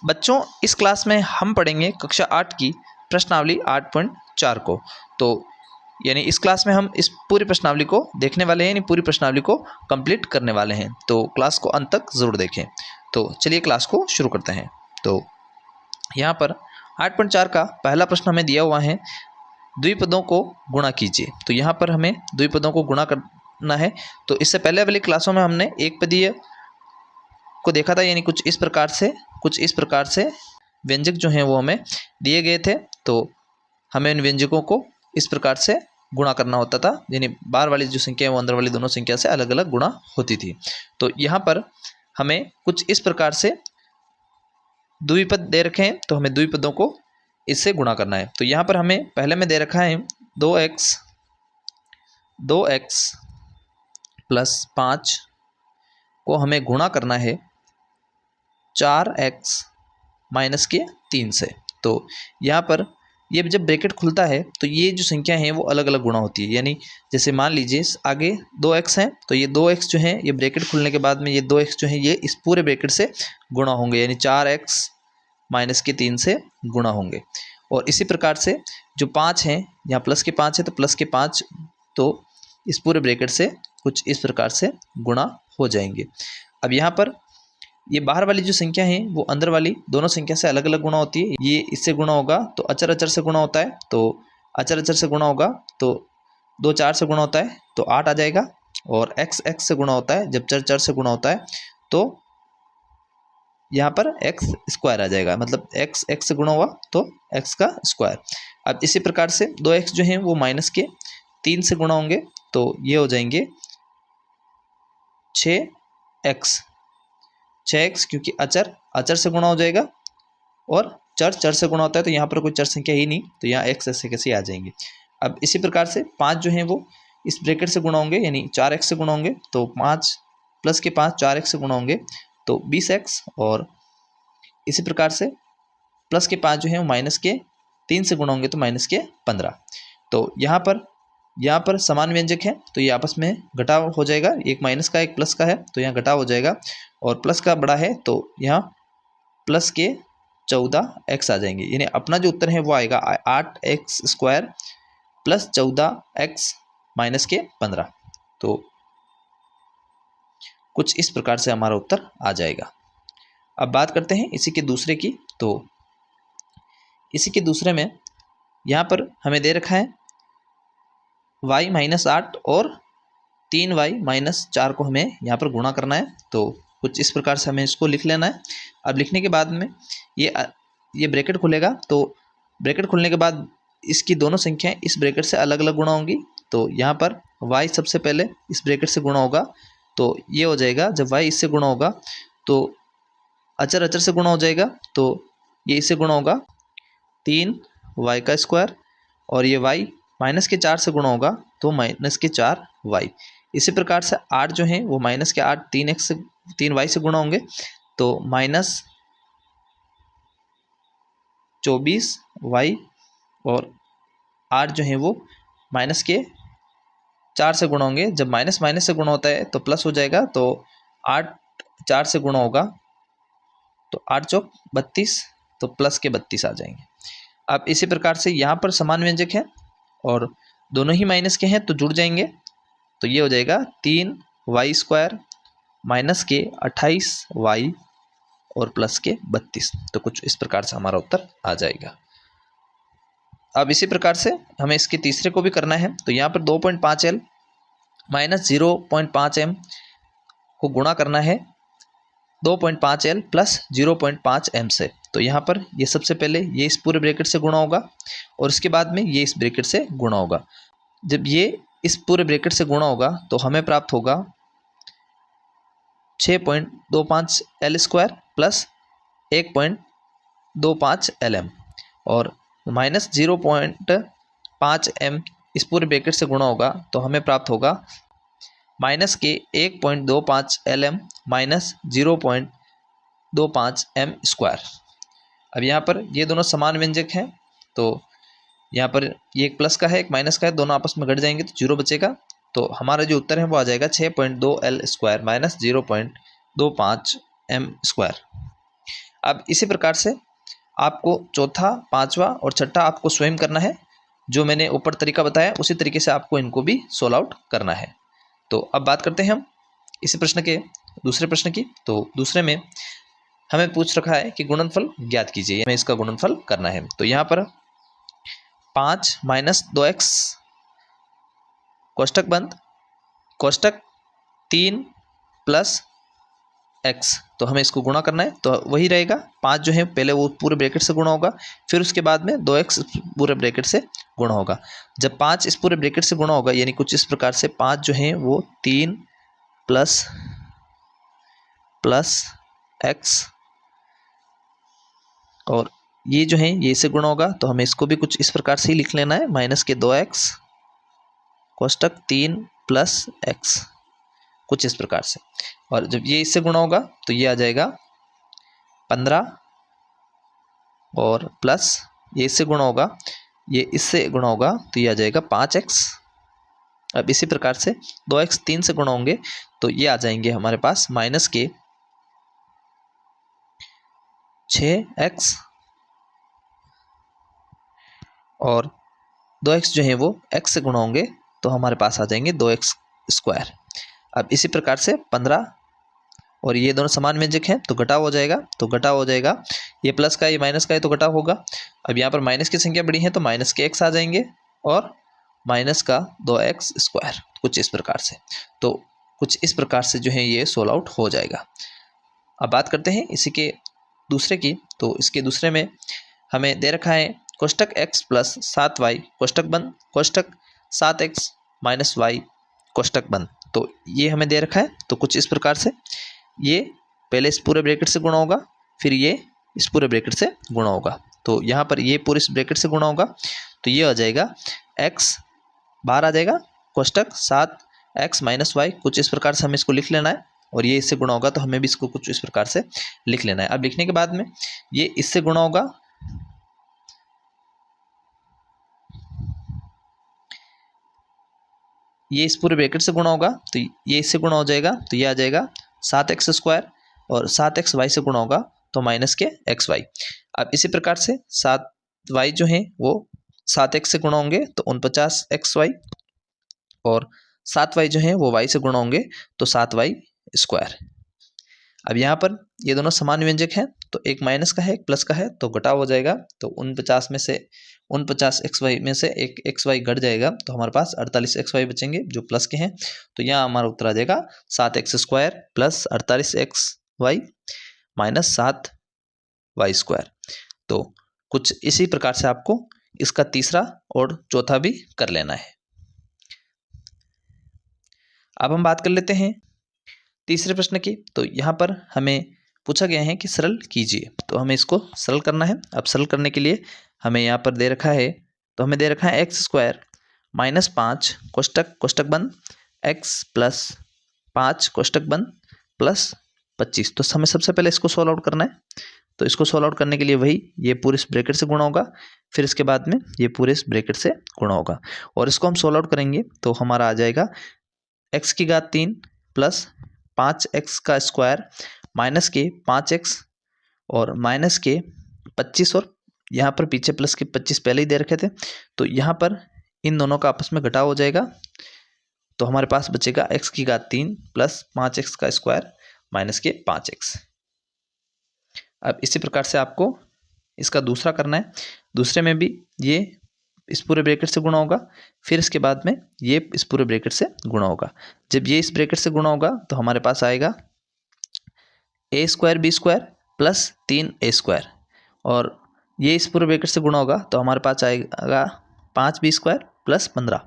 बच्चों, इस क्लास में हम पढ़ेंगे कक्षा 8 की प्रश्नावली 8.4 को। तो यानी इस क्लास में हम इस पूरी प्रश्नावली को देखने वाले हैं, यानी पूरी प्रश्नावली को कंप्लीट करने वाले हैं। तो क्लास को अंत तक ज़रूर देखें। तो चलिए क्लास को शुरू करते हैं। तो यहाँ पर 8.4 का पहला प्रश्न हमें दिया हुआ है, द्विपदों को गुणा कीजिए। तो यहाँ पर हमें द्विपदों को गुणा करना है। तो इससे पहले वाली क्लासों में हमने एक पदीय को देखा था, यानी कुछ इस प्रकार से व्यंजक जो हैं वो हमें दिए गए थे। तो हमें इन व्यंजकों को इस प्रकार से गुणा करना होता था, यानी बाहर वाली जो संख्या है वो अंदर वाली दोनों संख्या से अलग अलग गुणा होती थी। तो यहाँ पर हमें कुछ इस प्रकार से द्विपद दे रखे हैं, तो हमें द्विपदों को इससे गुणा करना है। तो यहाँ पर हमें पहले में दे रखा है 2x प्लस 5 को हमें गुणा करना है 4x माइनस के 3 से। तो यहाँ पर ये जब ब्रैकेट खुलता है तो ये जो संख्या है वो अलग अलग गुणा होती है। यानी जैसे मान लीजिए आगे 2x है, तो ये 2x जो है ये ब्रैकेट खुलने के बाद में ये 2x जो है ये इस पूरे ब्रैकेट से गुणा होंगे, यानी 4x माइनस के 3 से गुणा होंगे। और इसी प्रकार से जो 5 हैं, यहाँ प्लस के 5 है तो प्लस के 5 तो इस पूरे ब्रैकेट से कुछ इस प्रकार से गुणा हो जाएंगे। अब यहाँ पर ये बाहर वाली जो संख्या है वो अंदर वाली दोनों संख्या से अलग अलग गुणा होती है। ये इससे गुणा होगा तो अचर अचर से गुणा होता है, तो अचर अचर से गुणा होगा तो 2 4 से गुणा होता है तो 8 आ जाएगा। और x x से गुणा होता है, जब चर चर से गुणा होता है तो यहाँ पर x स्क्वायर आ जाएगा, मतलब x x से गुणा हुआ तो x का स्क्वायर। अब इसी प्रकार से 2x जो है वो माइनस के 3 से गुणा होंगे, तो ये हो जाएंगे 6x, क्योंकि अचर अचर से गुणा हो जाएगा और चर चर से गुणा होता है, तो यहाँ पर कोई चर संख्या ही नहीं, तो यहाँ x ऐसे कैसे आ जाएंगे। अब इसी प्रकार से 5 जो हैं वो इस ब्रैकेट से गुणा होंगे, यानी 4x से गुणा होंगे, तो 5 प्लस के 5 4x से गुणा होंगे तो 20x। और इसी प्रकार से प्लस के 5 जो है वो माइनस के 3 से गुणा होंगे तो माइनस के 15। तो यहाँ पर समान व्यंजक है तो ये आपस में घटाव हो जाएगा, एक माइनस का एक प्लस का है तो यहाँ घटाव हो जाएगा, और प्लस का बड़ा है तो यहाँ प्लस के 14x आ जाएंगे। यानी अपना जो उत्तर है वो आएगा 8x square plus 14x minus के 15। तो कुछ इस प्रकार से हमारा उत्तर आ जाएगा। अब बात करते हैं इसी के दूसरे की। तो इसी के दूसरे में यहाँ पर हमें दे रखा है y माइनस 8 और 3y माइनस 4 को हमें यहाँ पर गुणा करना है। तो कुछ इस प्रकार से हमें इसको लिख लेना है। अब लिखने के बाद में ये ब्रैकेट खुलेगा, तो ब्रैकेट खुलने के बाद इसकी दोनों संख्याएं इस ब्रैकेट से अलग अलग गुणा होंगी। तो यहाँ पर y सबसे पहले इस ब्रैकेट से गुणा होगा, तो ये हो जाएगा, जब y इससे गुणा होगा तो अचर अचर से गुणा हो जाएगा, तो ये इससे गुणा होगा 3y का स्क्वायर, और ये y माइनस के 4 से गुणा होगा तो माइनस के 4y। इसी प्रकार से 8 जो है वो माइनस के 8 3y से गुणा होंगे तो माइनस 24y, और 8 जो है वो माइनस के 4 से गुणा होंगे, जब माइनस माइनस से गुणा होता है तो प्लस हो जाएगा, तो 8 4 से गुणा होगा तो 8 चौक 32, तो प्लस के 32 आ जाएंगे। अब इसी प्रकार से यहाँ पर समान व्यंजक है और दोनों ही माइनस के हैं तो जुड़ जाएंगे, तो ये हो जाएगा 3y स्क्वायर माइनस के 28y और प्लस के 32। तो कुछ इस प्रकार से हमारा उत्तर आ जाएगा। अब इसी प्रकार से हमें इसके तीसरे को भी करना है। तो यहाँ पर 2.5l माइनस 0.5m को गुणा करना है 2.5l प्लस 0.5m से। तो यहाँ पर ये सबसे पहले ये इस पूरे ब्रैकेट से गुणा होगा और इसके बाद में ये इस ब्रैकेट से गुणा होगा। जब ये इस पूरे ब्रैकेट से गुणा होगा तो हमें प्राप्त होगा 6.25l स्क्वायर प्लस 1.25lm, और माइनस 0.5m इस पूरे ब्रैकेट से गुणा होगा तो हमें प्राप्त होगा माइनस के 1.25lm माइनस 0.25m स्क्वायर। अब यहाँ पर ये दोनों समान व्यंजक हैं, तो यहाँ पर ये एक प्लस का है एक माइनस का है, दोनों आपस में घट जाएंगे तो 0 बचेगा। तो हमारा जो उत्तर है वो आ जाएगा 6.2l square minus 0.25m square. अब इसी प्रकार से आपको चौथा, पांचवा और छठा आपको स्वयं करना है। जो मैंने ऊपर तरीका बताया उसी तरीके से आपको इनको भी सोल्व आउट करना है। तो अब बात करते हैं हम इसी प्रश्न के दूसरे प्रश्न की। तो दूसरे में हमें पूछ रखा है कि गुणनफल ज्ञात कीजिए, हमें इसका गुणनफल करना है। तो यहाँ पर 5 माइनस 2x कोष्टक बंद कोष्टक 3 प्लस x, तो हमें इसको गुणा करना है। तो वही रहेगा, 5 जो है पहले वो पूरे ब्रैकेट से गुणा होगा, फिर उसके बाद में 2x पूरे ब्रैकेट से गुणा होगा। जब 5 इस पूरे ब्रैकेट से गुणा होगा यानी कुछ इस प्रकार से 5 जो है वो 3 प्लस x, और ये जो है ये से गुणा होगा, तो हमें इसको भी कुछ इस प्रकार से ही लिख लेना है, माइनस के 2x कोष्टक 3 प्लस x, कुछ इस प्रकार से। और जब ये इससे गुणा होगा तो ये आ जाएगा 15, और प्लस ये इससे गुणा होगा, ये इससे गुणा होगा तो ये आ जाएगा 5x। अब इसी प्रकार से 2x 3 से गुणा होंगे तो ये आ जाएंगे हमारे पास माइनस के 6x, और 2x जो है वो x से गुणा होंगे तो हमारे पास आ जाएंगे 2x स्क्वायर। अब इसी प्रकार से 15, और ये दोनों समान व्यंजक हैं तो घटाव हो जाएगा, तो घटाव हो जाएगा, ये प्लस का ये माइनस का है तो घटाव होगा। अब यहाँ पर माइनस की संख्या बड़ी है तो माइनस के x आ जाएंगे, और माइनस का 2x स्क्वायर, कुछ इस प्रकार से। तो कुछ इस प्रकार से जो है ये सोल्व आउट हो जाएगा। अब बात करते हैं इसी के दूसरे की। तो इसके दूसरे में हमें दे रखा है कोष्टक x प्लस 7y कोष्टक बंद कोष्टक 7x माइनस y कोष्टक बंद। तो ये हमें दे रखा है, तो कुछ इस प्रकार से ये पहले इस पूरे ब्रैकेट से गुणा होगा, फिर ये इस पूरे ब्रैकेट से गुणा होगा। तो यहाँ पर ये पूरे इस ब्रैकेट से गुणा होगा तो ये आ जाएगा x, बाहर आ जाएगा कोष्टक 7x माइनस वाई, कुछ इस प्रकार से हमें इसको लिख लेना है। और ये इससे गुणा होगा तो हमें भी इसको कुछ इस प्रकार से लिख लेना है। अब लिखने के बाद में ये इससे गुणा होगा, ये इस पूरे ब्रैकेट से गुणा होगा तो ये इससे गुणा हो जाएगा, तो ये आ जाएगा 7x स्क्वायर, और 7x वाई से गुणा होगा तो माइनस के xy। अब इसी प्रकार से 7y जो है वो 7x से गुणा होंगे तो 49xy, और 7y जो है वो y से गुणा होंगे तो 7y स्क्वायर। अब यहाँ पर ये दोनों समान व्यंजक हैं, तो एक माइनस का है एक प्लस का है तो घटाव हो जाएगा, तो 49 में से 49xy में से एक xy घट जाएगा तो हमारे पास 48xy बचेंगे जो प्लस के हैं। तो यहाँ हमारा उत्तर आ जाएगा 7x square plus 48xy minus 7y square. तो कुछ इसी प्रकार से आपको इसका तीसरा और चौथा भी कर लेना है। अब हम बात कर लेते हैं तीसरे प्रश्न की। तो यहाँ पर हमें पूछा गया है कि सरल कीजिए, तो हमें इसको सरल करना है। अब सरल करने के लिए हमें यहाँ पर दे रखा है, तो हमें दे रखा है x स्क्वायर माइनस 5 कोष्टक कोष्टक बंद x प्लस 5 कोष्टक बंद प्लस 25। तो हमें सबसे पहले इसको सॉल्व आउट करना है। तो इसको सॉल्व आउट करने के लिए वही ये पूरे इस ब्रैकेट से गुणा होगा, फिर इसके बाद में ये पूरे इस ब्रैकेट से गुणा होगा, और इसको हम सॉल्व आउट करेंगे तो हमारा आ जाएगा x की घात 3 प्लस 5x का स्क्वायर माइनस के 5x और माइनस के 25, और यहाँ पर पीछे प्लस के 25 पहले ही दे रखे थे, तो यहाँ पर इन दोनों का आपस में घटाव हो जाएगा। तो हमारे पास बचेगा x की घात 3 प्लस 5x का स्क्वायर माइनस के 5x। अब इसी प्रकार से आपको इसका दूसरा करना है। दूसरे में भी ये इस पूरे ब्रैकेट से गुणा होगा, फिर इसके बाद में ये इस पूरे ब्रैकेट से गुणा होगा। जब ये इस ब्रैकेट से गुणा होगा तो हमारे पास आएगा a square b square plus 3a square, और ये इस पूरे ब्रैकेट से गुणा होगा तो हमारे पास आएगा 5b स्क्वायर प्लस 15,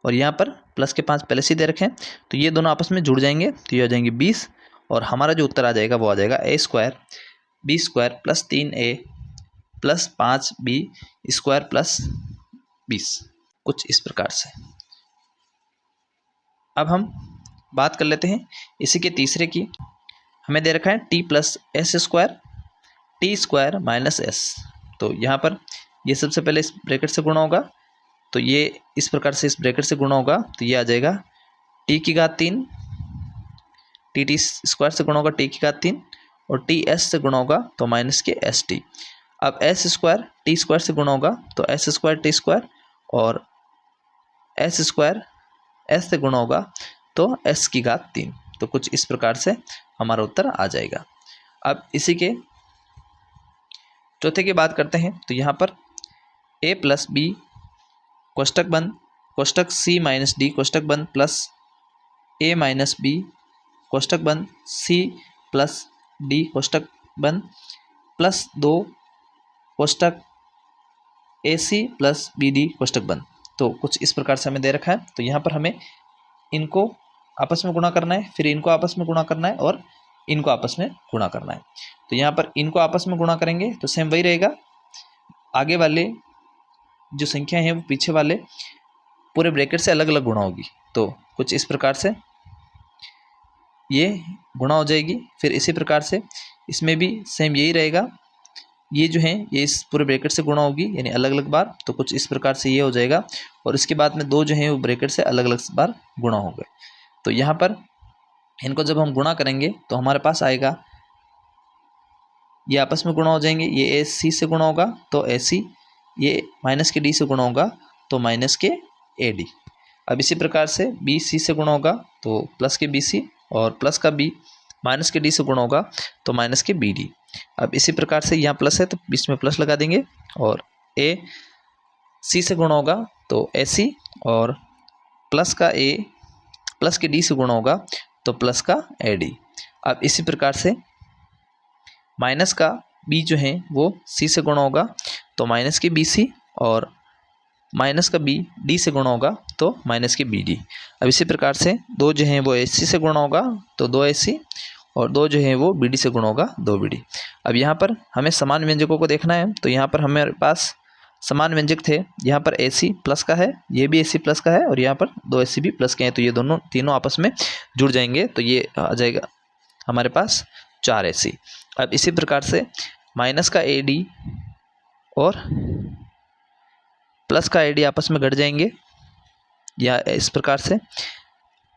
और यहाँ पर प्लस के 5 पहले से दे रखे हैं तो ये दोनों आपस में जुड़ जाएंगे तो ये हो जाएंगे 20, और हमारा जो उत्तर आ जाएगा वो आ जाएगा a square b square plus 3a plus 5b square plus 20, कुछ इस प्रकार से। अब हम बात कर लेते हैं इसी के तीसरे की। हमें दे रखा है t plus S square T square minus S. तो यहाँ पर ये सबसे पहले इस ब्रैकेट से गुणा होगा, तो ये इस प्रकार से इस ब्रैकेट से गुणा होगा तो ये आ जाएगा t की घात 3, टी स्क्वायर से गुणा होगा t की घात 3, और टी एस से गुणा होगा तो माइनस के एस टी। अब एस स्क्वायर टी स्क्वायर से गुणा होगा तो एस स्क्वायर टी स्क्वायर, और एस स्क्वायर एस से गुणा होगा तो एस की घात 3। तो कुछ इस प्रकार से हमारा उत्तर आ जाएगा। अब इसी के चौथे की बात करते हैं। तो यहाँ पर a प्लस बी कोष्टक बंद कोष्टक c माइनस डी कोष्टक बंद प्लस a माइनस बी कोष्टक बंद c प्लस डी कोष्टक बंद प्लस 2 कोष्टक ac प्लस बी डी कोष्टक बंद। तो कुछ इस प्रकार से हमें दे रखा है। तो यहाँ पर हमें इनको आपस में गुणा करना है, फिर इनको आपस में गुणा करना है और इनको आपस में गुणा करना है। तो यहाँ पर इनको आपस में गुणा करेंगे तो सेम वही रहेगा, आगे वाले जो संख्या है वो पीछे वाले पूरे ब्रैकेट से अलग अलग गुणा होगी। तो कुछ इस प्रकार से ये गुणा हो जाएगी। फिर इसी प्रकार से इसमें भी सेम यही रहेगा, ये जो है ये इस पूरे ब्रैकेट से गुणा होगी यानी अलग अलग बार। तो कुछ इस प्रकार से ये हो जाएगा और इसके बाद में दो जो है वो ब्रैकेट से अलग अलग बार गुणा हो गए। तो यहाँ पर इनको जब हम गुणा करेंगे तो हमारे पास आएगा, ये आपस में गुणा हो जाएंगे, ये ए सी से गुणा होगा तो ए सी, ये माइनस के डी से गुणा होगा तो माइनस के ए डी। अब इसी प्रकार से बी सी से गुणा होगा तो प्लस के बी सी, और प्लस का बी माइनस के डी से गुणा होगा तो माइनस के बी डी। अब इसी प्रकार से यहाँ प्लस है तो बीच में प्लस लगा देंगे, और ए सी से गुणा होगा तो ए सी, और प्लस का ए प्लस के डी से गुणा होगा तो प्लस का ए डी। अब इसी प्रकार से माइनस का बी जो है वो सी से गुणा होगा तो माइनस के बी सी, और माइनस का बी डी से गुणा होगा तो माइनस के बी डी। अब इसी प्रकार से दो जो हैं वो ए सी से गुणा होगा तो दो ए सी, और दो जो है वो बी डी से गुणा होगा दो बी डी। अब यहाँ पर हमें समान व्यंजकों को देखना है। तो यहाँ पर हमारे पास समान व्यंजक थे, यहाँ पर ए सी प्लस का है, ये भी ए सी प्लस का है, और यहाँ पर दो ए सी भी प्लस के हैं। तो ये दोनों तीनों आपस में जुड़ जाएंगे तो ये आ जाएगा हमारे पास 4 ए सी। अब इसी प्रकार से माइनस का ए डी और प्लस का ए डी आपस में घट जाएंगे, या इस प्रकार से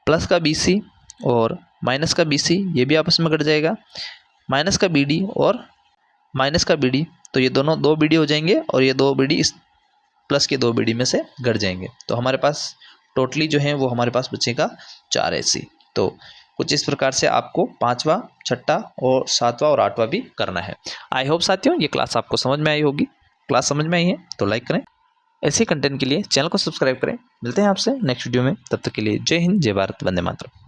प्लस का बी सी और माइनस का बी सी ये भी आपस में घट जाएगा, माइनस का बी डी और माइनस का बी डी, तो ये दोनों दो बी डी हो जाएंगे, और ये दो बी डी इस प्लस के दो बी डी में से घट जाएंगे। तो हमारे पास टोटली जो है वो हमारे पास बचेगा 4 ए सी। तो कुछ इस प्रकार से आपको 5वां, 6ठा और 7वां और 8वां भी करना है। आई होप साथियों ये क्लास आपको समझ में आई होगी। क्लास समझ में आई है तो लाइक करें, ऐसे कंटेंट के लिए चैनल को सब्सक्राइब करें। मिलते हैं आपसे नेक्स्ट वीडियो में, तब तक के लिए जय हिंद, जय भारत, वंदे मातरम।